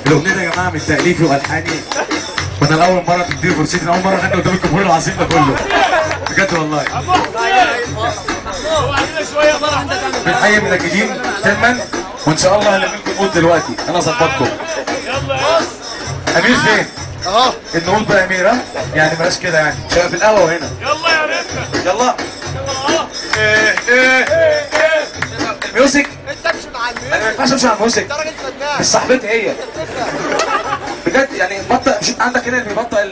الاغنيه دي يا جماعه من تاليفي والحاني، وانا لاول مره تديني فرصتي، انا اول مره اغني قدام الجمهور العظيم ده كله بجد والله. بنحيي المنجدين تماما، وان شاء الله هنعملكم نقول دلوقتي انا ظبطكم. امير فين؟ اهو النقول بقى امير، ها؟ يعني بلاش كده يعني، شباب في القهوه وهنا. يلا يا ريتنا يلا. الميوزك؟ انت امشي مع الميوزك. انا ما ينفعش امشي مع الميوزك، انت راجل فنان. مش صاحبتي هي بجد يعني. بطأ، مش عندك هنا اللي بيبطأ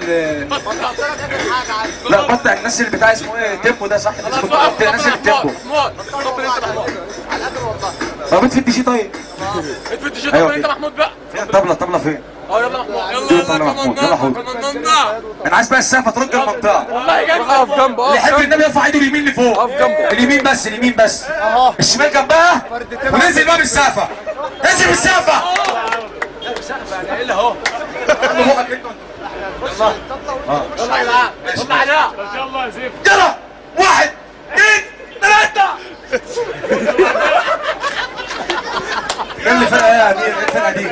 لا بطأ الناس اللي بتاع اسمه ايه التيمبو ده، صح؟ الناس اللي التيمبو. على قدر والله. طب انت في الدي جي طيب؟ ادفي الدي جي. طب انت محمود بقى. فين الطبلة فين؟ يلا محمود. يلا حوض. انا عايز بقى السقفة ترد المنطقة. والله جنب. اقف جنبه. اللي يحب النبي يرفع ايده اليمين لفوق. اقف جنبه. اليمين بس، اليمين بس. الشمال جنبها. وننزل بقى بالسقفة. انزل بالسقفة. ايه اللي اهو. يلا بقك انت. يلا يا جدعان. يلا علاء. يلا يا زيف. يلا 1 2 3. قال لي فرقه ايه يا امير؟ ايه الفرقه دي؟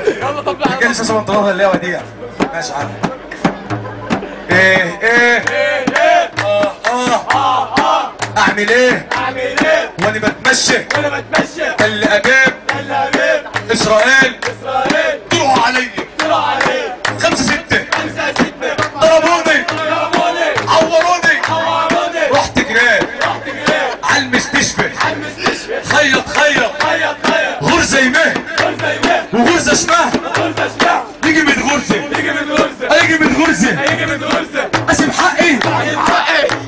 يلا طب لا. كان لسه بنطلونها اللي هو دي. ماشي عارف. ايه اعمل ايه؟ وانا بتمشى اللي اجاب اسرائيل طلعوا عليا 5 6 ضربوني عوروني رحت جراب على المستشفى خيط غرزه يمه وغرزه شمال يجي من غرزه هيجي من غرزه اسيب حقي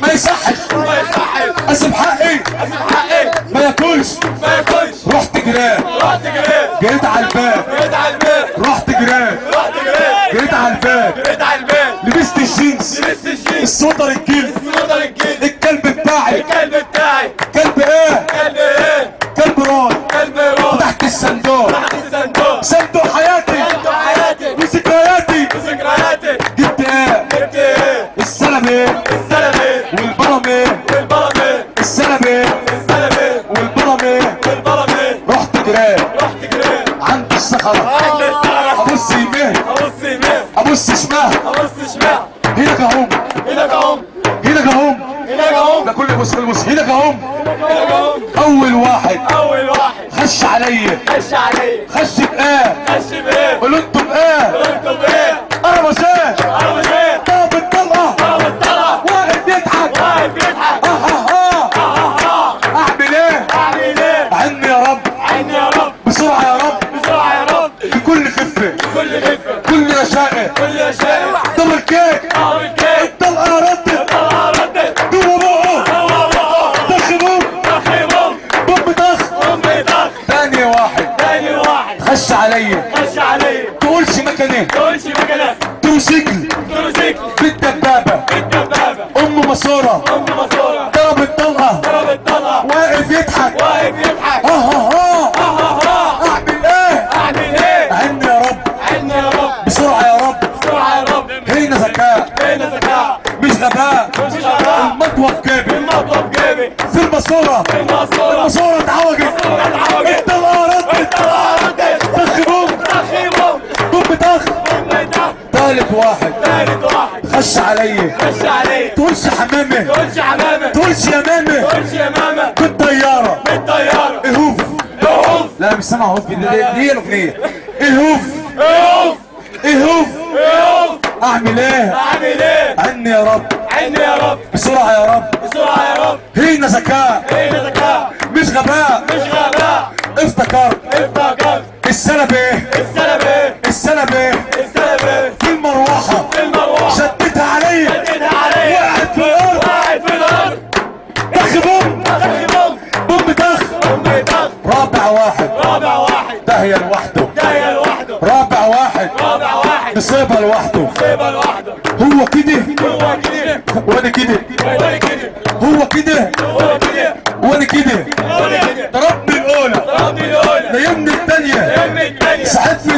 ما يصحش اسيب حقي ما ياكلش رحت جراب جريت على الباب رحت جراب جريت على الباب لبست الجينز السوتر الجلد الكلب بتاعي كلب ايه؟ كلب راي فتحت الصندوق صندوق حياتي وذكرياتي جبت ايه؟ السلم ايه؟ والبرم ايه؟ السلم ايه؟ والبرم ايه؟ رحت جراب عند الصخرة ابص يمين ابص شمال هناك اهم لا كل بص هناك اهم اول واحد خش عليا خش بايه قولوا انتوا بايه انا مشاش طاب الطلقه واقف يضحك اعمل ايه عني يا رب بسرعه يا رب بكل خفه كل رشاقه دبل كيك الطلقه ردت دوبوا بقه دخلوه بوم طخ تاني واحد خش عليا تقولش مكانه تروسيكل بالدبابه ام ماسوره ضرب الطلقه واقف يضحك اعمل ايه عني يا رب بسرعه يا رب هنا ذكاء مش غباء المطوه في جيبي في الماسوره اتعوجت الطلقه ردت بوم طخ تالت واحد خش عليا تقولش حمامه تقولش يا مامه بالطياره اهوف لا مش سامع هوف دي هي الاغنيه اهوف اعمل ايه عني يا رب بسرعه يا رب هنا ذكاء مش غباء افتكرت السلب ايه في المروحه شدتها عليا وقعت في الارض طخ بوم طخ رابع واحد داهيه لوحده رابع واحد نصيبها لوحده هو كده وانا كده هو كده وانا كده ضربني الاولى نيمني الثانيه ساعدني